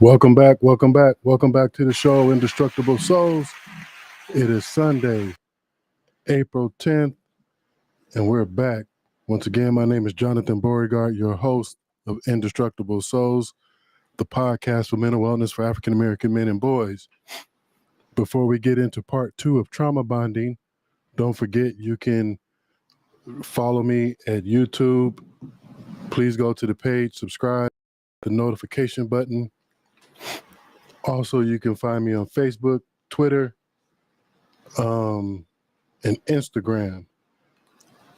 Welcome back, welcome back, welcome back to the show, Indestructible Souls. It is Sunday, April 10th, and we're back. Once again, my name is Jonathan Beauregard, your host of Indestructible Souls, the podcast for mental wellness for African American men and boys. Before we get into part two of trauma bonding, don't forget you can follow me at YouTube. Please go to the page, subscribe, the notification button. Also, you can find me on Facebook, Twitter, and Instagram.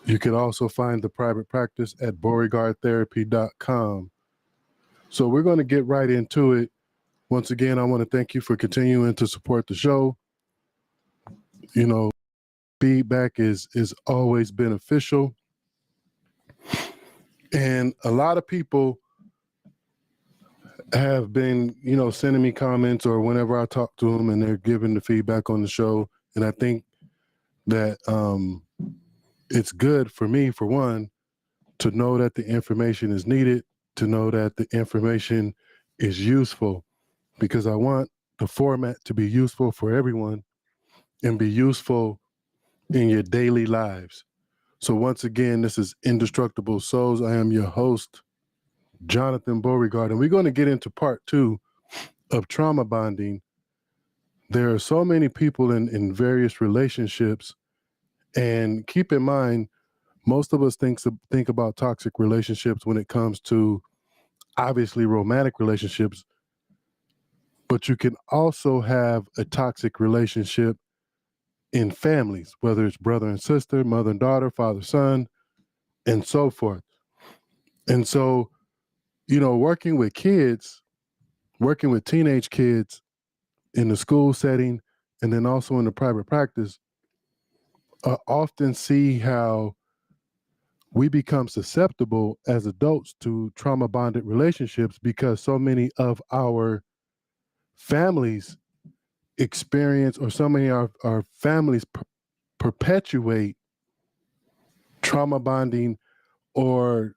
You can also find the private practice at beauregardtherapy.com. So we're going to get right into it. Once again, I want to thank you for continuing to support the show. You know, feedback is always beneficial. And a lot of people have been, sending me comments or whenever I talk to them and they're giving the feedback on the show. And I think that it's good for me, for one, to know that the information is needed, to know that the information is useful, because I want the format to be useful for everyone and be useful in your daily lives. So once again, this is Indestructible Souls. I am your host, Jonathan Beauregard, and we're going to get into part two of trauma bonding. There are so many people in various relationships, and keep in mind, most of us think about toxic relationships when it comes to obviously romantic relationships, but you can also have a toxic relationship in families, whether it's brother and sister, mother and daughter, father, son, and so forth. And so, working with kids, working with teenage kids in the school setting, and then also in the private practice, I often see how we become susceptible as adults to trauma bonded relationships because so many of our families experience, or so many of our families perpetuate trauma bonding, or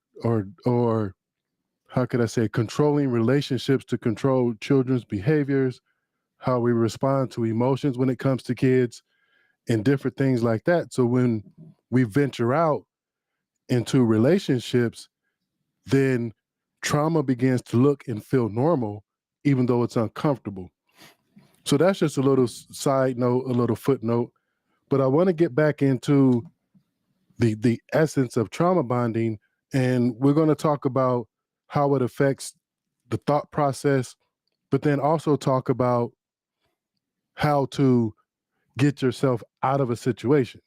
how could I say, controlling relationships to control children's behaviors, how we respond to emotions when it comes to kids, and different things like that. So when we venture out into relationships, then trauma begins to look and feel normal, even though it's uncomfortable. So that's just a little side note, a little footnote. But I want to get back into the essence of trauma bonding, and we're going to talk about how it affects the thought process, but then also talk about how to get yourself out of a situation.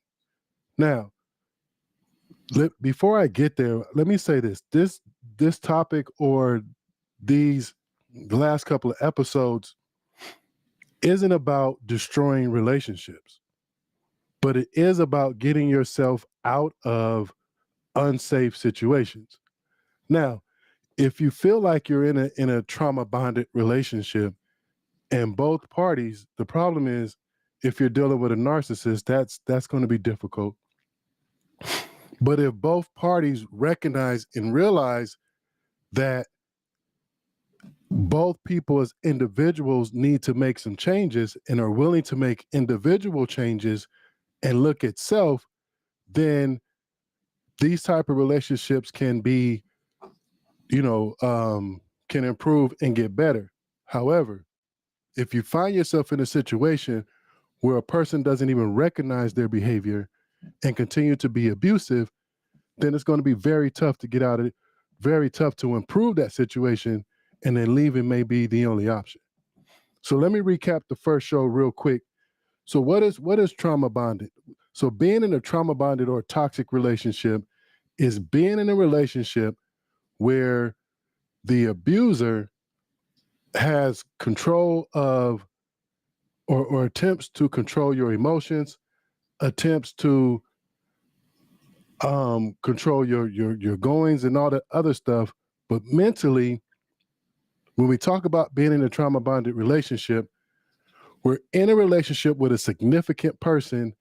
Now, before I get there, let me say this. This topic, or the last couple of episodes, isn't about destroying relationships, but it is about getting yourself out of unsafe situations. Now, if you feel like you're in a trauma bonded relationship, and both parties, the problem is, if you're dealing with a narcissist, that's going to be difficult. But if both parties recognize and realize that both people as individuals need to make some changes and are willing to make individual changes and look at self, then these type of relationships can be, can improve and get better. However, if you find yourself in a situation where a person doesn't even recognize their behavior and continue to be abusive, then it's going to be very tough to get out of it, very tough to improve that situation, and then leaving may be the only option. So let me recap the first show real quick. So what is trauma bonded? So being in a trauma bonded or toxic relationship is being in a relationship where the abuser has control of, or attempts to control your emotions, attempts to control your goings and all that other stuff. But mentally, when we talk about being in a trauma bonded relationship, we're in a relationship with a significant person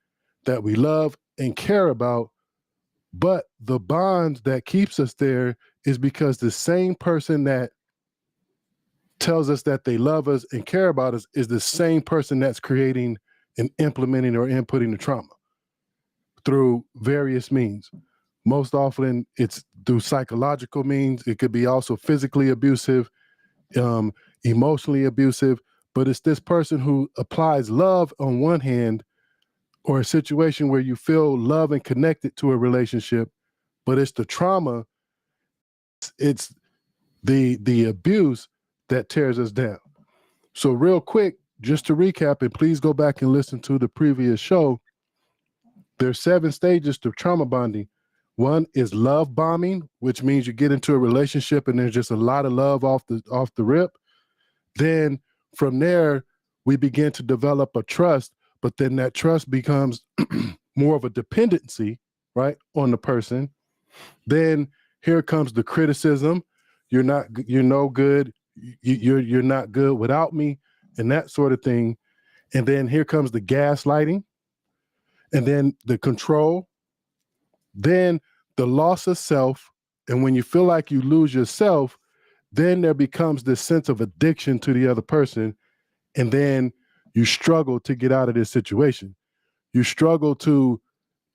that we love and care about, but the bond that keeps us there is because the same person that tells us that they love us and care about us is the same person that's creating and implementing or inputting the trauma through various means. Most often it's through psychological means. It could be also physically abusive, emotionally abusive, but it's this person who applies love on one hand, or a situation where you feel love and connected to a relationship, but it's the trauma, it's the abuse that tears us down. So real quick, just to recap, and please go back and listen to the previous show, there's 7 stages to trauma bonding. One is love bombing, which means you get into a relationship and there's just a lot of love off the rip. Then from there, we begin to develop a trust, but then that trust becomes more of a dependency, right, on the person. Then here comes the criticism. You're no good. You're not good without me, and that sort of thing. And then here comes the gaslighting, and then the control, then the loss of self. And when you feel like you lose yourself, then there becomes this sense of addiction to the other person. And then you struggle to get out of this situation. You struggle to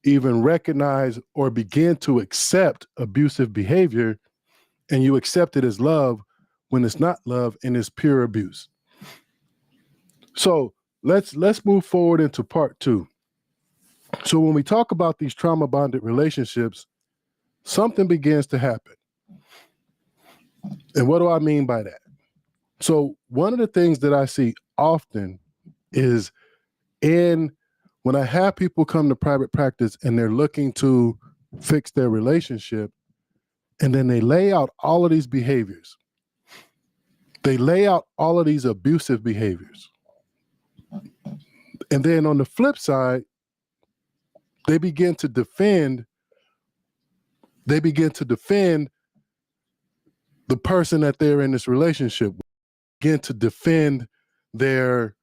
even recognize or begin to accept abusive behavior, and you accept it as love when it's not love and it's pure abuse. So let's move forward into part 2. So when we talk about these trauma bonded relationships, something begins to happen. And what do I mean by that? So one of the things that I see often is when I have people come to private practice and they're looking to fix their relationship, and then they lay out all of these behaviors. They lay out all of these abusive behaviors. And then on the flip side, they begin to defend the person that they're in this relationship with, begin to defend their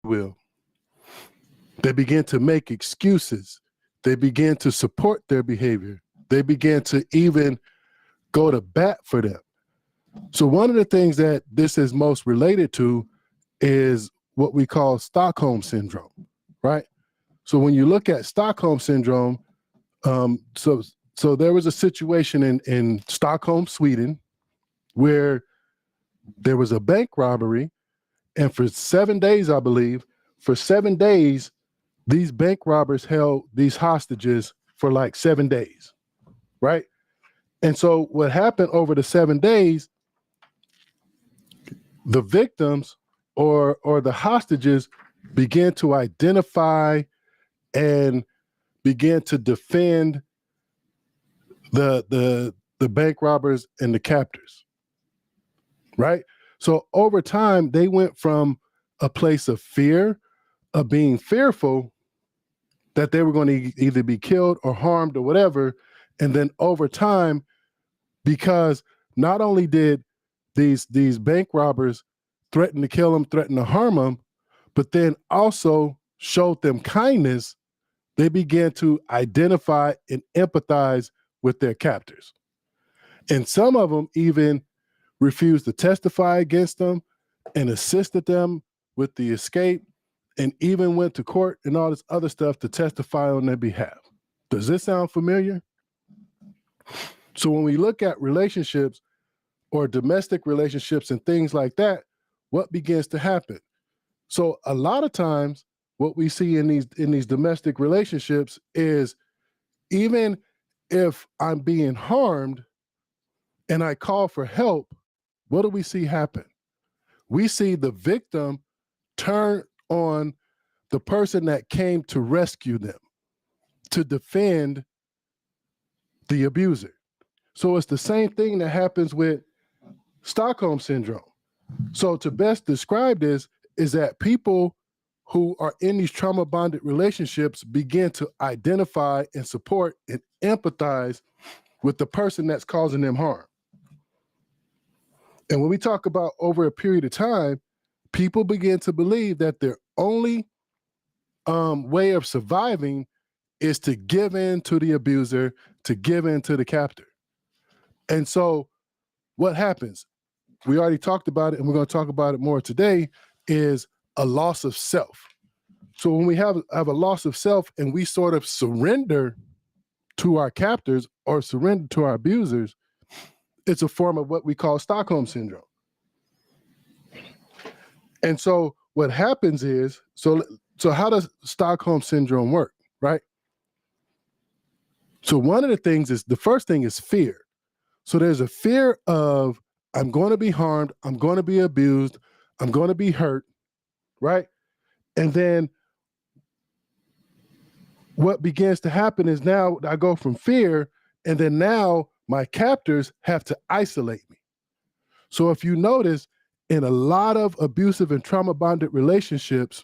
will. They begin to make excuses. They begin to support their behavior. They begin to even go to bat for them. So one of the things that this is most related to is what we call Stockholm syndrome, right? So when you look at Stockholm syndrome, so there was a situation in Stockholm, Sweden, where there was a bank robbery, and for 7 days, I believe, these bank robbers held these hostages for like 7 days, right? And so what happened over the 7 days, the victims or the hostages began to identify and began to defend the bank robbers and the captors, right? So over time, they went from a place of fear, of being fearful that they were going to either be killed or harmed or whatever. And then over time, because not only did these bank robbers threaten to kill them, threaten to harm them, but then also showed them kindness, they began to identify and empathize with their captors. And some of them even refused to testify against them and assisted them with the escape, and even went to court and all this other stuff to testify on their behalf. Does this sound familiar? So when we look at relationships or domestic relationships and things like that, what begins to happen? So a lot of times what we see in these domestic relationships is, even if I'm being harmed and I call for help, what do we see happen? We see the victim turn on the person that came to rescue them, to defend the abuser. So it's the same thing that happens with Stockholm syndrome. So to best describe this is that people who are in these trauma bonded relationships begin to identify and support and empathize with the person that's causing them harm. And when we talk about over a period of time, people begin to believe that their only way of surviving is to give in to the abuser, to give in to the captor. And so what happens? we already talked about it, and we're going to talk about it more today, is a loss of self. So when we have a loss of self and we sort of surrender to our captors or surrender to our abusers, it's a form of what we call Stockholm Syndrome. And so what happens is, so how does Stockholm Syndrome work, right? So one of the things is, the first thing is fear. So there's a fear of, I'm going to be harmed, I'm going to be abused, I'm going to be hurt, right? And then what begins to happen is, now I go from fear, and then now my captors have to isolate me. So if you notice, in a lot of abusive and trauma bonded relationships,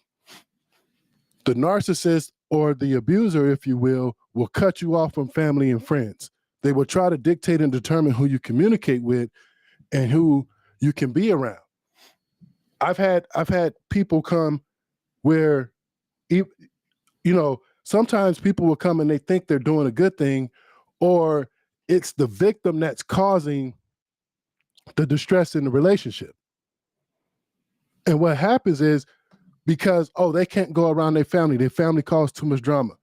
the narcissist or the abuser, if you will cut you off from family and friends. They will try to dictate and determine who you communicate with and who you can be around. I've had people come where, sometimes people will come and they think they're doing a good thing, or it's the victim that's causing the distress in the relationship. And what happens is, because, they can't go around their family caused too much drama.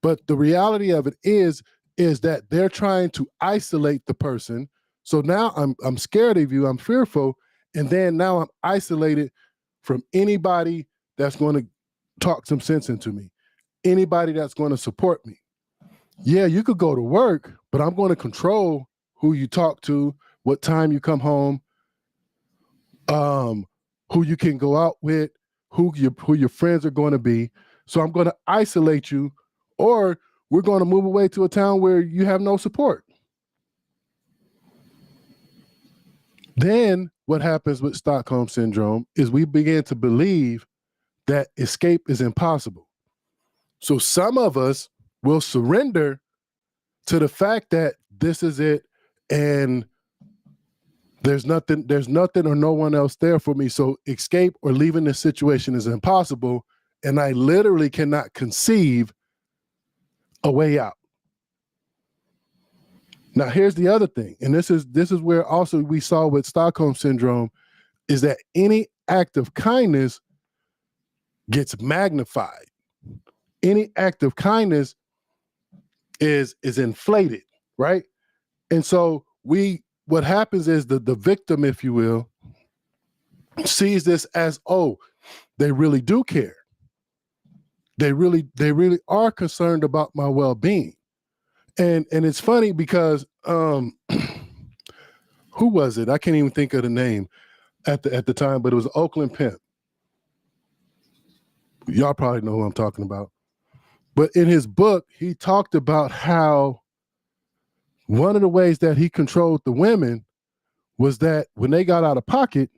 But the reality of it is that they're trying to isolate the person. So now I'm scared of you, I'm fearful, and then now I'm isolated from anybody that's going to talk some sense into me, anybody that's going to support me. Yeah, you could go to work, but I'm going to control who you talk to, what time you come home, who you can go out with, who your friends are going to be. So I'm going to isolate you, or we're going to move away to a town where you have no support. Then what happens with Stockholm Syndrome is we begin to believe that escape is impossible. So some of us will surrender to the fact that this is it, and there's nothing or no one else there for me. So escape or leaving this situation is impossible, and I literally cannot conceive a way out. Now, here's the other thing, and this is where also we saw with Stockholm Syndrome, is that any act of kindness gets magnified. Any act of kindness is inflated, right? And so what happens is the victim, if you will, sees this as, they really do care. They really are concerned about my well-being. And it's funny because who was it? I can't even think of the name at the time, but it was Oakland Pimp. Y'all probably know who I'm talking about. But in his book, he talked about how one of the ways that he controlled the women was that when they got out of pocket,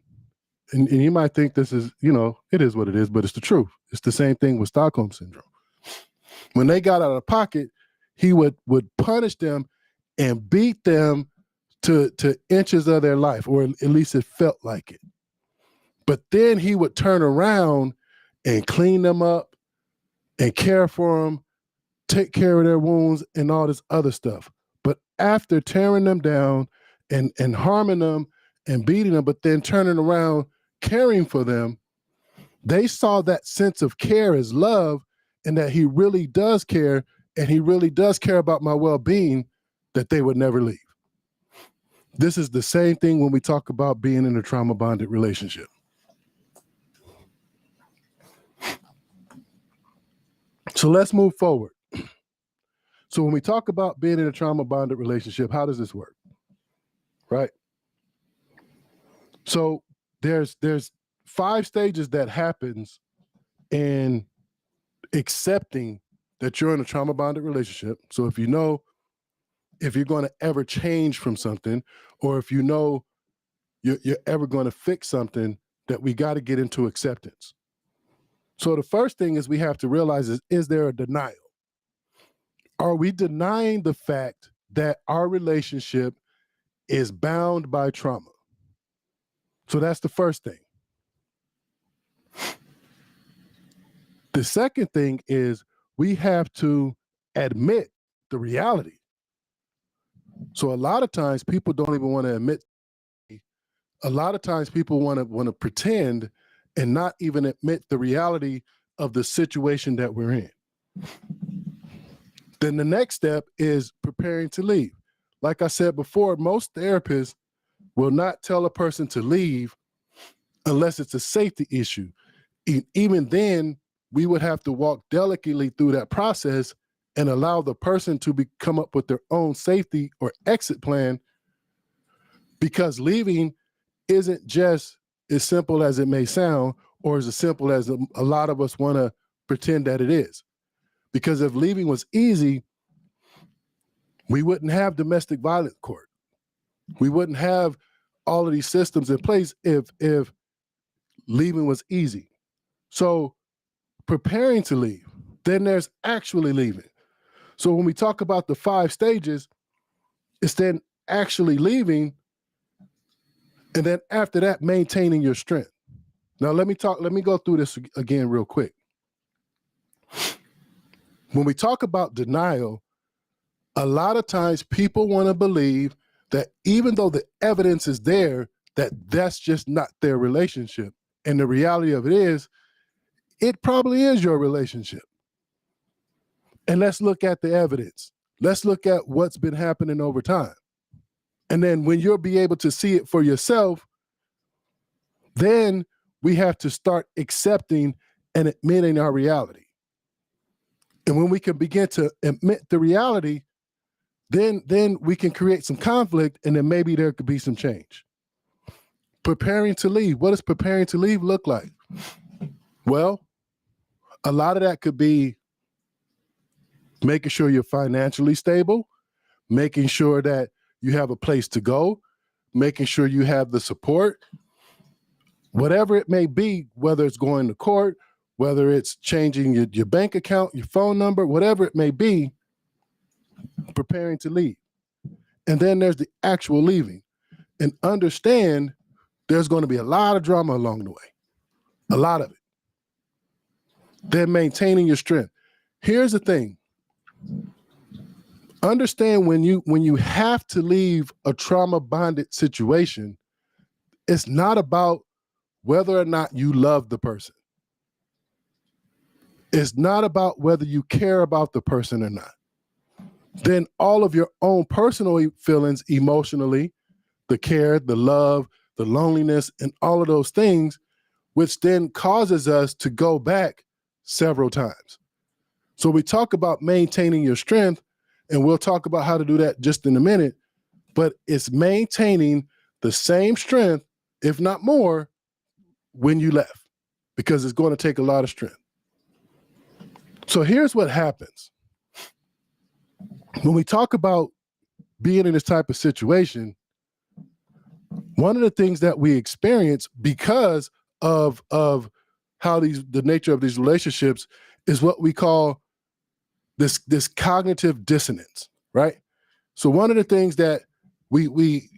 and you might think this is, it is what it is, but it's the truth. It's the same thing with Stockholm Syndrome. When they got out of pocket, he would punish them and beat them to inches of their life, or at least it felt like it. But then he would turn around and clean them up and care for them, take care of their wounds and all this other stuff. But after tearing them down and harming them and beating them, but then turning around, caring for them, they saw that sense of care as love, and that he really does care, and he really does care about my well-being, that they would never leave. This is the same thing when we talk about being in a trauma-bonded relationship. So let's move forward. So when we talk about being in a trauma-bonded relationship, how does this work? Right? So there's 5 stages that happens in accepting that you're in a trauma-bonded relationship. So if you're going to ever change from something, or if you're ever going to fix something, that we got to get into acceptance. So the first thing is we have to realize is there a denial? Are we denying the fact that our relationship is bound by trauma? So that's the first thing. The second thing is we have to admit the reality. So a lot of times people don't even want to admit a lot of times people want to pretend and not even admit the reality of the situation that we're in. Then the next step is preparing to leave. Like I said before, most therapists will not tell a person to leave unless it's a safety issue. Even then, we would have to walk delicately through that process and allow the person to come up with their own safety or exit plan, because leaving isn't just as simple as it may sound, or as simple as a lot of us want to pretend that it is. Because if leaving was easy, we wouldn't have domestic violence court. We wouldn't have all of these systems in place if leaving was easy. So preparing to leave, then there's actually leaving. So when we talk about the 5 stages, it's then actually leaving, and then after that, maintaining your strength. Now let me go through this again real quick. When we talk about denial, a lot of times people want to believe that even though the evidence is there, that's just not their relationship. And the reality of it is, it probably is your relationship. And let's look at the evidence. Let's look at what's been happening over time. And then when you'll be able to see it for yourself, then we have to start accepting and admitting our reality. And when we can begin to admit the reality, then we can create some conflict, and then maybe there could be some change. Preparing to leave. What does preparing to leave look like? Well, a lot of that could be making sure you're financially stable, making sure that you have a place to go, making sure you have the support, whatever it may be, whether it's going to court, whether it's changing your bank account, your phone number, whatever it may be, preparing to leave. And then there's the actual leaving. And understand there's going to be a lot of drama along the way, a lot of it. Then maintaining your strength. Here's the thing. Understand when you have to leave a trauma bonded situation, it's not about whether or not you love the person. It's not about whether you care about the person or not. Then all of your own personal feelings emotionally, the care, the love, the loneliness, and all of those things, which then causes us to go back several times. So we talk about maintaining your strength, and we'll talk about how to do that just in a minute, but it's maintaining the same strength, if not more, when you left, because it's going to take a lot of strength. So here's what happens. When we talk about being in this type of situation, one of the things that we experience because of how the nature of these relationships is what we call this cognitive dissonance, right? So one of the things that we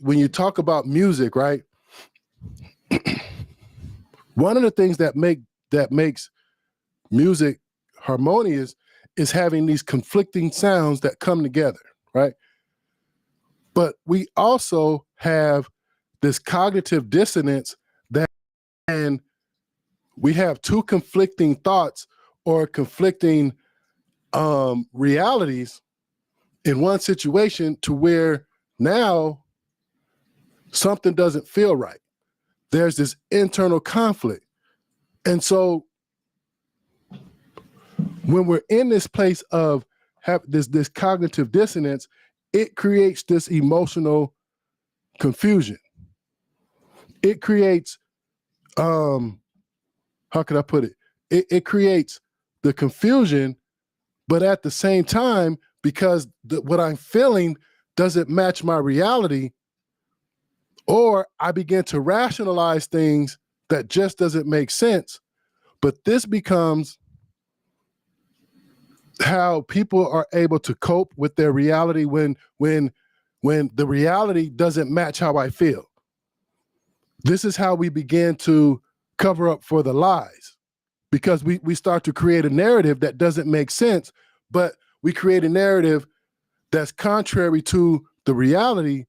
when you talk about music, right? One of the things that makes music harmonious is having these conflicting sounds that come together, right? But we also have this cognitive dissonance and we have two conflicting thoughts or conflicting realities in one situation to where now something doesn't feel right. There's this internal conflict. And so when we're in this place of this cognitive dissonance, it creates this emotional confusion. It creates, how could I put it? It creates the confusion, but at the same time, because what I'm feeling doesn't match my reality, or I begin to rationalize things that just doesn't make sense. But this becomes how people are able to cope with their reality when the reality doesn't match how I feel. This is how we begin to cover up for the lies, because we start to create a narrative that doesn't make sense, but we create a narrative that's contrary to the reality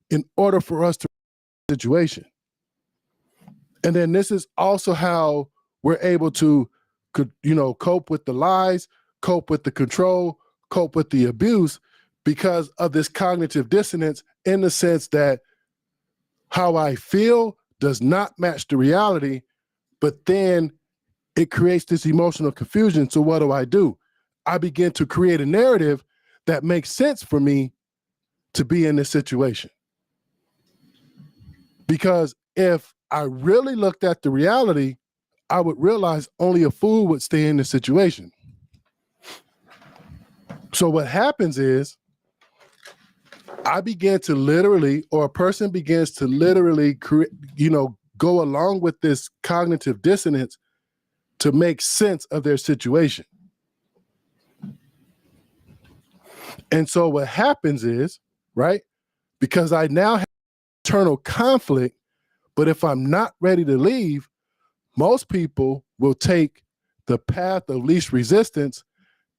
in order for us to situation. And then this is also how we're able to, cope with the lies, cope with the control, cope with the abuse, because of this cognitive dissonance, in the sense that how I feel does not match the reality, but then it creates this emotional confusion. So what do? I begin to create a narrative that makes sense for me to be in this situation. Because if I really looked at the reality, I would realize only a fool would stay in the situation. So what happens is I begin to literally, or a person begins to literally go along with this cognitive dissonance to make sense of their situation. And so what happens is, right, because I now have internal conflict, but if I'm not ready to leave, most people will take the path of least resistance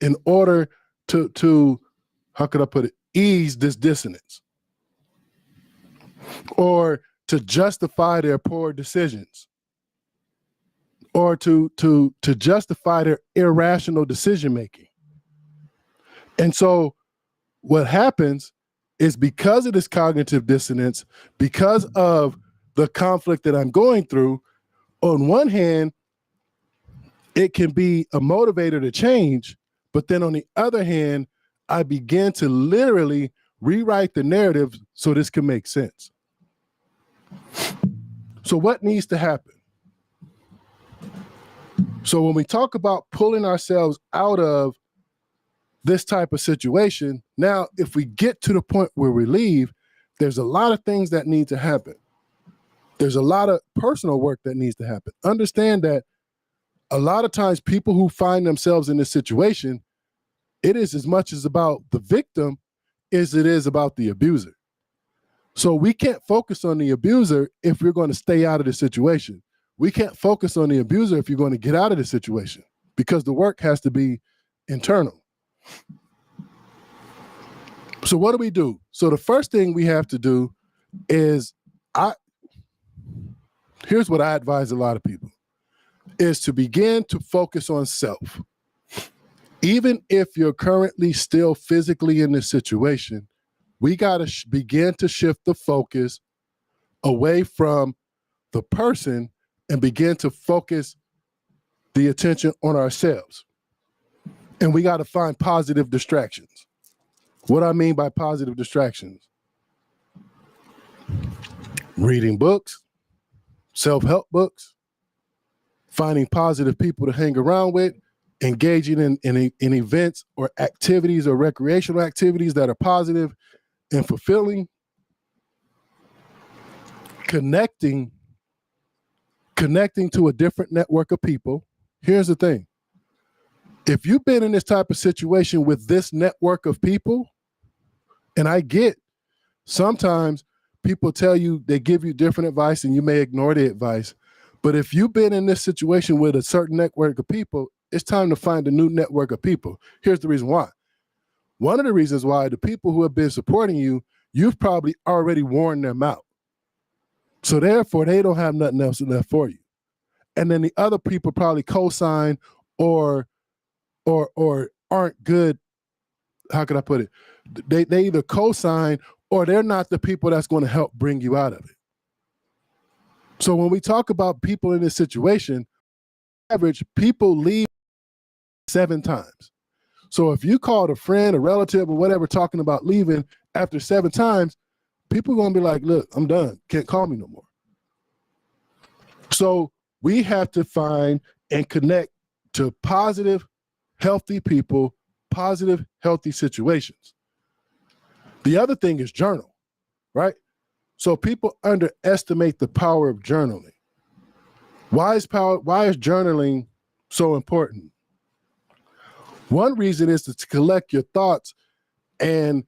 in order to how could I put it, ease this dissonance, or to justify their poor decisions, or to justify their irrational decision making. And so what happens is, because of this cognitive dissonance, because of the conflict that I'm going through, on one hand, it can be a motivator to change, but then on the other hand, I begin to literally rewrite the narrative so this can make sense. So what needs to happen? So when we talk about pulling ourselves out of this type of situation, now, if we get to the point where we leave, there's a lot of things that need to happen. There's a lot of personal work that needs to happen. Understand that a lot of times people who find themselves in this situation, it is as much as about the victim as it is about the abuser. So we can't focus on the abuser if we're going to stay out of the situation. We can't focus on the abuser if you're going to get out of the situation, because the work has to be internal. So what do? So the first thing we have to do is, here's what I advise a lot of people, is to begin to focus on self. Even if you're currently still physically in this situation, we got to begin to shift the focus away from the person and begin to focus the attention on ourselves. And we got to find positive distractions. What I mean by positive distractions: reading books, self-help books, finding positive people to hang around with, engaging in events or activities or recreational activities that are positive and fulfilling, connecting to a different network of people. Here's the thing. If you've been in this type of situation with this network of people, and I get sometimes people tell you, they give you different advice and you may ignore the advice, but if you've been in this situation with a certain network of people, it's time to find a new network of people. Here's the reason why. One of the reasons why: the people who have been supporting you, you've probably already worn them out. So therefore, they don't have nothing else left for you. And then the other people probably co-sign or aren't good. How can I put it? They either co-sign or they're not the people that's going to help bring you out of it. So when we talk about people in this situation, average people leave 7 times. So if you called a friend, a relative, or whatever, talking about leaving after 7 times, people are going to be like, look, I'm done. Can't call me no more. So we have to find and connect to positive, healthy people, positive, healthy situations. The other thing is journal, right? So people underestimate the power of journaling. Why is journaling so important? One reason is to collect your thoughts and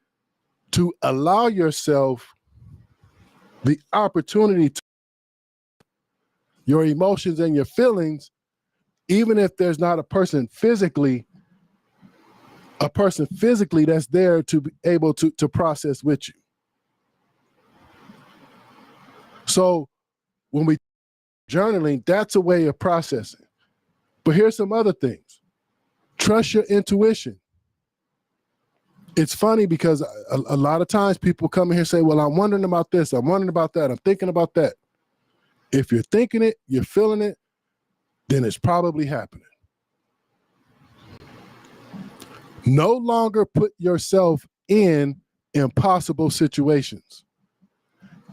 to allow yourself the opportunity to your emotions and your feelings, even if there's not a person physically that's there to be able to process with you. So when we Journaling, that's a way of processing. But here's some other things. Trust your intuition. It's funny because a lot of times people come in here and say, well, I'm wondering about this, I'm wondering about that, I'm thinking about that. If you're thinking it, you're feeling it, then it's probably happening. No longer put yourself in impossible situations.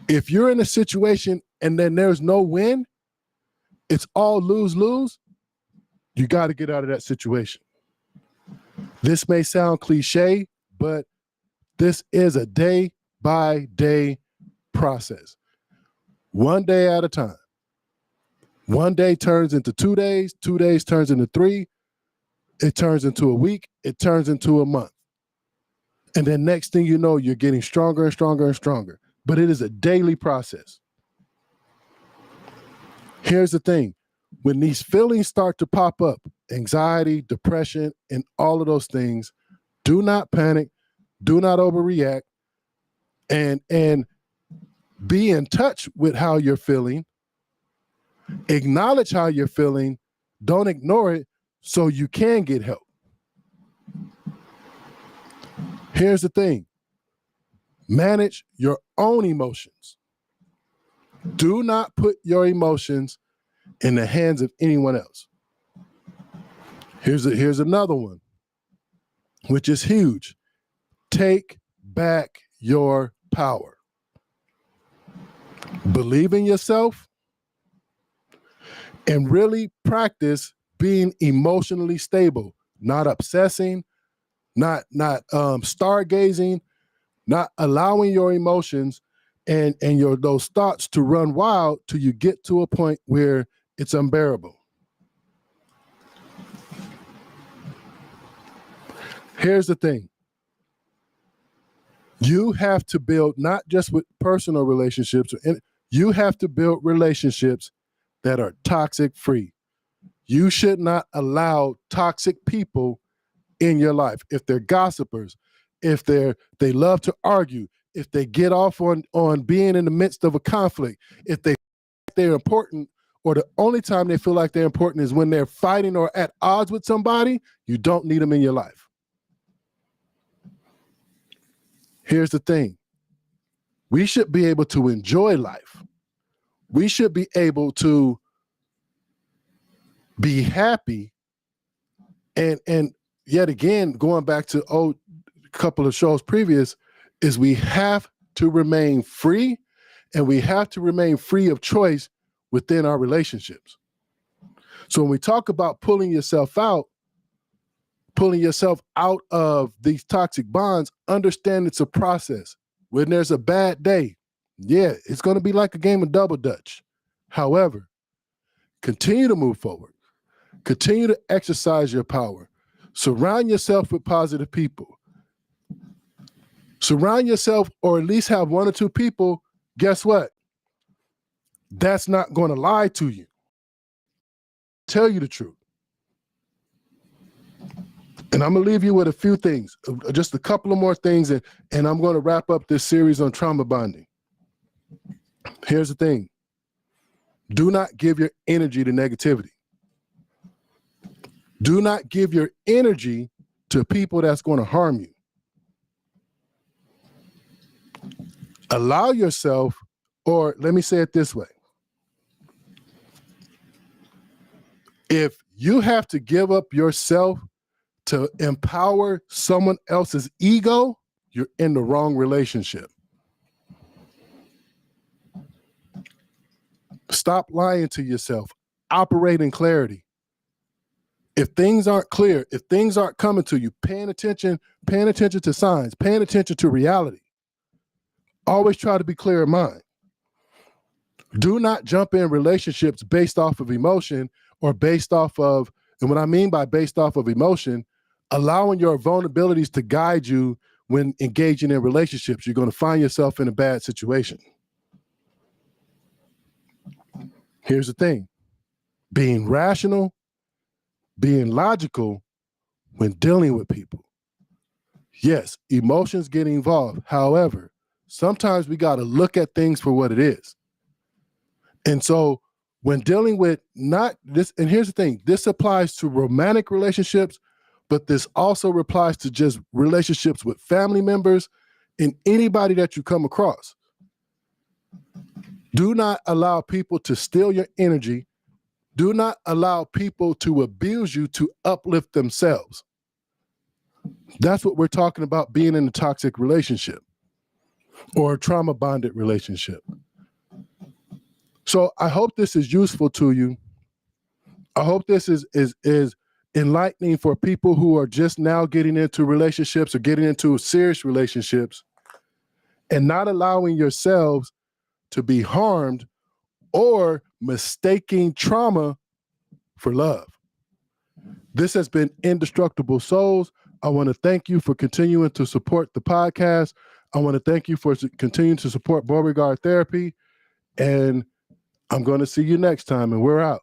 If you're in a situation and then there's no win, it's all lose-lose, you got to get out of that situation. This may sound cliche, but this is a day-by-day process. One day at a time. One day turns into 2 days, 2 days turns into 3, it turns into a week, it turns into a month. And then next thing you know, you're getting stronger and stronger and stronger. But it is a daily process. Here's the thing. When these feelings start to pop up, anxiety, depression, and all of those things, do not panic, do not overreact, and be in touch with how you're feeling. Acknowledge how you're feeling. Don't ignore it so you can get help. Here's the thing. Manage your own emotions. Do not put your emotions in the hands of anyone else. Here's another one, which is huge. Take back your power. Believe in yourself and really practice being emotionally stable, not obsessing, not stargazing, not allowing your emotions and those thoughts to run wild till you get to a point where it's unbearable. Here's the thing. You have to build not just with personal relationships, you have to build relationships that are toxic free. You should not allow toxic people in your life. If they're gossipers, if they love to argue, if they get off on being in the midst of a conflict, if they're important, or the only time they feel like they're important is when they're fighting or at odds with somebody, you don't need them in your life. Here's the thing. We should be able to enjoy life. We should be able to be happy. And yet again, going back to a couple of shows previous, is we have to remain free, and we have to remain free of choice within our relationships. So when we talk about pulling yourself out of these toxic bonds, understand it's a process. When there's a bad day, yeah, it's going to be like a game of double dutch. However, continue to move forward. Continue to exercise your power. Surround yourself with positive people. Surround yourself, or at least have 1 or 2 people, guess what? That's not going to lie to you. Tell you the truth. And I'm going to leave you with a few things, just a couple of more things, and I'm going to wrap up this series on trauma bonding. Here's the thing. Do not give your energy to negativity. Do not give your energy to people that's going to harm you. Allow yourself, or let me say it this way. If you have to give up yourself to empower someone else's ego, you're in the wrong relationship. Stop lying to yourself. Operate in clarity. If things aren't clear, if things aren't coming to you, paying attention to signs, paying attention to reality. Always try to be clear in mind. Do not jump in relationships based off of emotion, or based off of, and what I mean by based off of emotion, allowing your vulnerabilities to guide you when engaging in relationships. You're going to find yourself in a bad situation. Here's the thing. Being rational, being logical when dealing with people. Yes, emotions get involved. However, sometimes we got to look at things for what it is. And so when dealing with not this, and here's the thing, this applies to romantic relationships, but this also applies to just relationships with family members and anybody that you come across. Do not allow people to steal your energy. Do not allow people to abuse you to uplift themselves. That's what we're talking about being in a toxic relationship or a trauma bonded relationship. So I hope this is useful to you. I hope this is enlightening for people who are just now getting into relationships or getting into serious relationships and not allowing yourselves to be harmed or mistaking trauma for love. This has been Indestructible Souls. I want to thank you for continuing to support the podcast. I want to thank you for continuing to support Beauregard Therapy. And I'm going to see you next time, and we're out.